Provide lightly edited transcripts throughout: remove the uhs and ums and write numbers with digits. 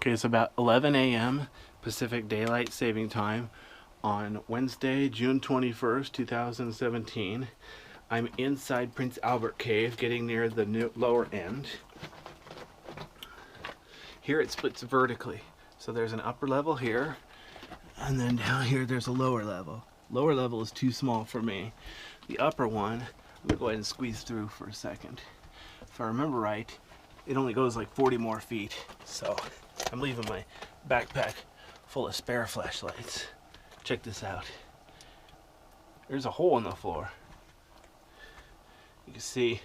Okay, it's about 11 a.m. Pacific Daylight Saving Time on Wednesday, June 21st, 2017. I'm inside Prince Albert Cave, getting near the lower end. Here it splits vertically. So there's an upper level here, and then down here there's a lower level. Lower level is too small for me. The upper one, I'm gonna go ahead and squeeze through for a second. If I remember right, it only goes like 40 more feet. So I'm leaving my backpack full of spare flashlights. Check this out. There's a hole in the floor. You can see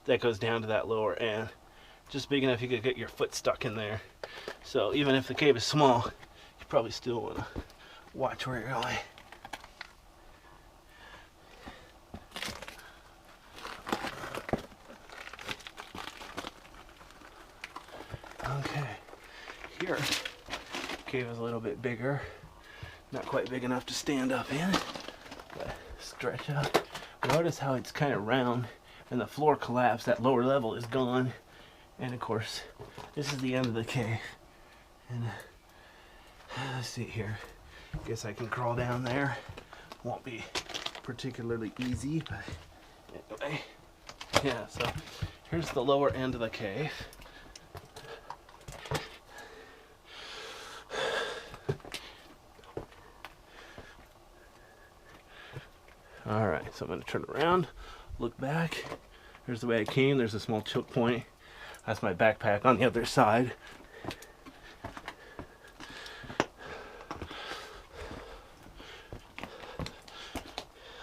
that goes down to that lower end. Just big enough you could get your foot stuck in there. So even if the cave is small, you probably still want to watch where you're going. Okay, here, cave is a little bit bigger. Not quite big enough to stand up in, but stretch out. Notice how it's kind of round and the floor collapsed. That lower level is gone. And of course, this is the end of the cave. And let's see here. Guess I can crawl down there. Won't be particularly easy, but anyway. Yeah, so here's the lower end of the cave. Alright, so I'm going to turn around, look back. Here's the way I came. There's a small choke point. That's my backpack on the other side.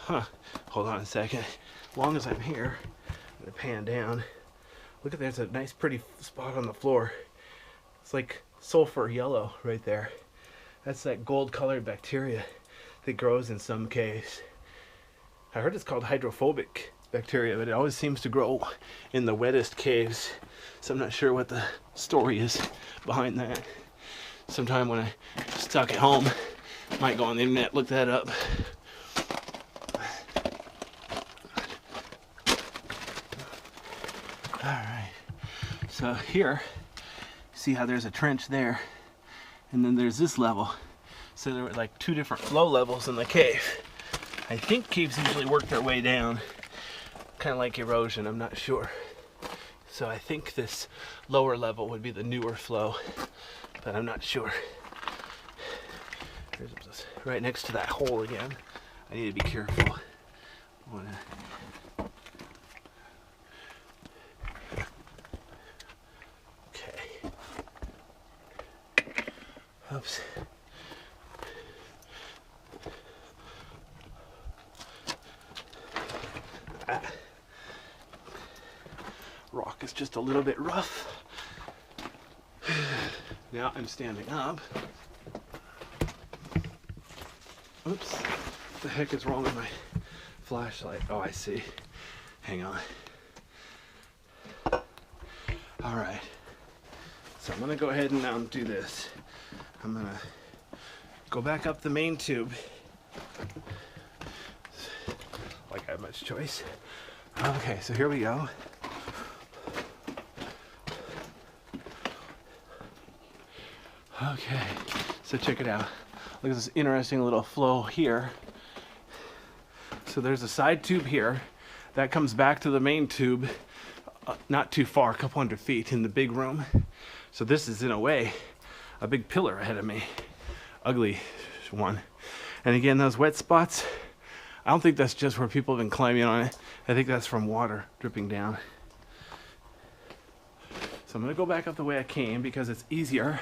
Hold on a second. As long as I'm here, I'm going to pan down. Look at there's a nice pretty spot on the floor. It's like sulfur yellow right there. That's that gold colored bacteria that grows in some caves. I heard it's called hydrophobic bacteria, but it always seems to grow in the wettest caves. So I'm not sure what the story is behind that. Sometime when I'm stuck at home, might go on the internet, look that up. Alright, so here, see how there's a trench there, and then there's this level. So there were like two different flow levels in the cave. I think caves usually work their way down, kind of like erosion, I'm not sure. So I think this lower level would be the newer flow, but I'm not sure. Here's right next to that hole again. I need to be careful. Okay. Oops. Rock is just a little bit rough. Now I'm standing up. Oops. What the heck is wrong with my flashlight? Oh, I see. Hang on. Alright. So I'm going to go ahead and do this. I'm going to go back up the main tube. Like I have much choice. Okay, so here we go. Okay, so check it out. Look at this interesting little flow here. So there's a side tube here that comes back to the main tube, not too far, a couple hundred feet in the big room. So this is in a way a big pillar ahead of me, ugly one. And again, those wet spots, I don't think that's just where people have been climbing on it. I think that's from water dripping down. So I'm gonna go back up the way I came because it's easier.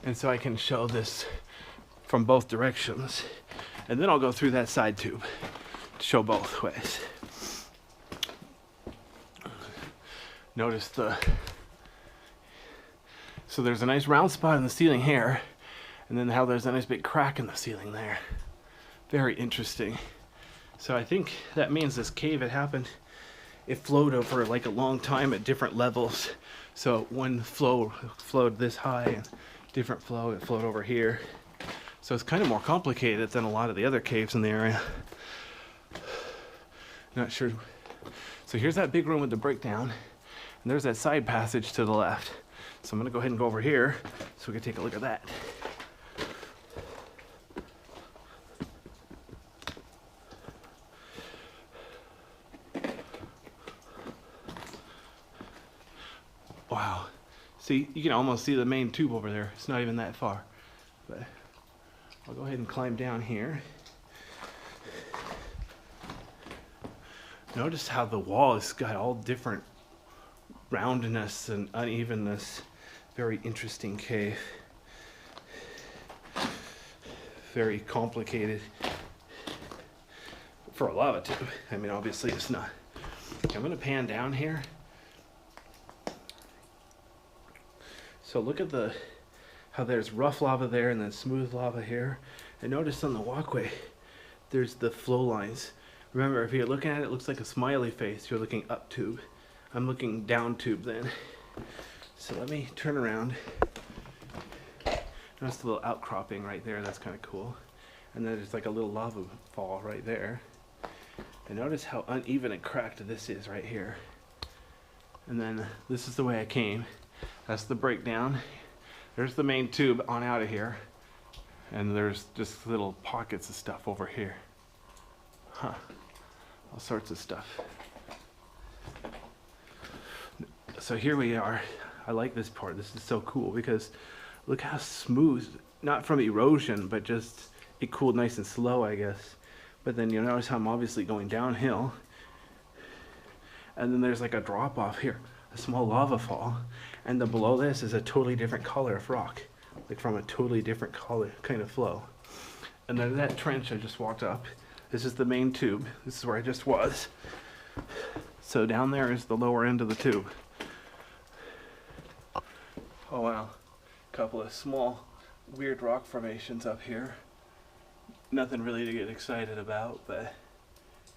And so I can show this from both directions. And then I'll go through that side tube to show both ways. Notice so there's a nice round spot in the ceiling here, and then how there's a nice big crack in the ceiling there. Very interesting. So I think that means this cave had happened, it flowed over like a long time at different levels. So one flow flowed this high, and different flow, it flowed over here. So it's kind of more complicated than a lot of the other caves in the area. Not sure. So here's that big room with the breakdown, and there's that side passage to the left. So I'm gonna go ahead and go over here, So we can take a look at that. Wow. See, you can almost see the main tube over there. It's not even that far. But I'll go ahead and climb down here. Notice how the wall has got all different roundness and unevenness. Very interesting cave. Very complicated for a lava tube. I mean, obviously it's not. I'm going to pan down here. So look at how there's rough lava there and then smooth lava here. And notice on the walkway, there's the flow lines. Remember, if you're looking at it, it looks like a smiley face. You're looking up tube. I'm looking down tube then. So let me turn around. Notice the little outcropping right there. That's kind of cool. And then there's like a little lava fall right there. And notice how uneven and cracked this is right here. And then this is the way I came. That's the breakdown. There's the main tube on out of here. And there's just little pockets of stuff over here. Huh. All sorts of stuff. So here we are. I like this part. This is so cool because look how smooth, not from erosion, but just it cooled nice and slow, I guess. But then you'll notice how I'm obviously going downhill. And then there's like a drop off here, a small lava fall. And then below this is a totally different color of rock, like from a totally different color kind of flow. And then that trench I just walked up. This is the main tube. This is where I just was. So down there is the lower end of the tube. Oh wow, a couple of small weird rock formations up here. Nothing really to get excited about, but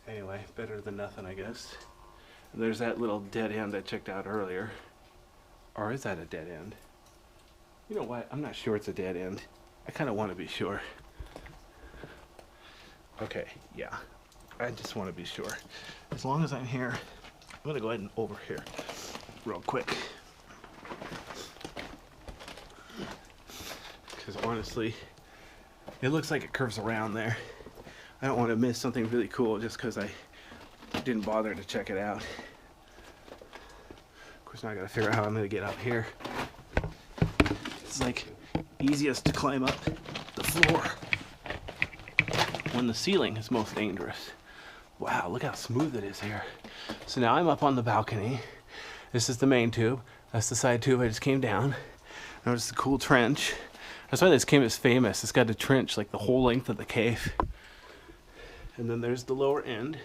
anyway, better than nothing, I guess. And there's that little dead end I checked out earlier. Or is that a dead end? You know what, I'm not sure it's a dead end. I kind of want to be sure. Okay, yeah, I just want to be sure. As long as I'm here, I'm going to go ahead and over here real quick. Because honestly, it looks like it curves around there. I don't want to miss something really cool just because I didn't bother to check it out. Of course, now I got to figure out how I'm going to get up here. It's like easiest to climb up the floor when the ceiling is most dangerous. Wow, look how smooth it is here. So now I'm up on the balcony. This is the main tube. That's the side tube I just came down. Notice the cool trench. That's why this cave is famous. It's got a trench like the whole length of the cave. And then there's the lower end.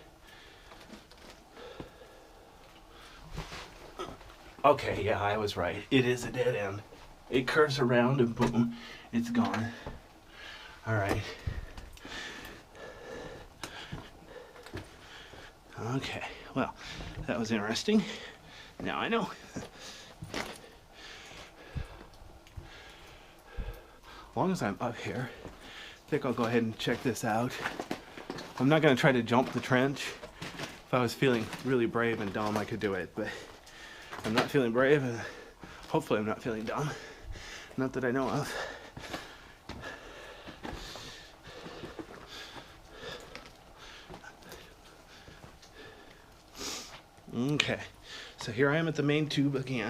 Okay, yeah, I was right. It is a dead end. It curves around and boom, it's gone. All right. Okay, well, that was interesting. Now I know. As long as I'm up here, I think I'll go ahead and check this out. I'm not going to try to jump the trench. If I was feeling really brave and dumb, I could do it, but I'm not feeling brave, and hopefully I'm not feeling dumb. Not that I know of. Okay, so here I am at the main tube again.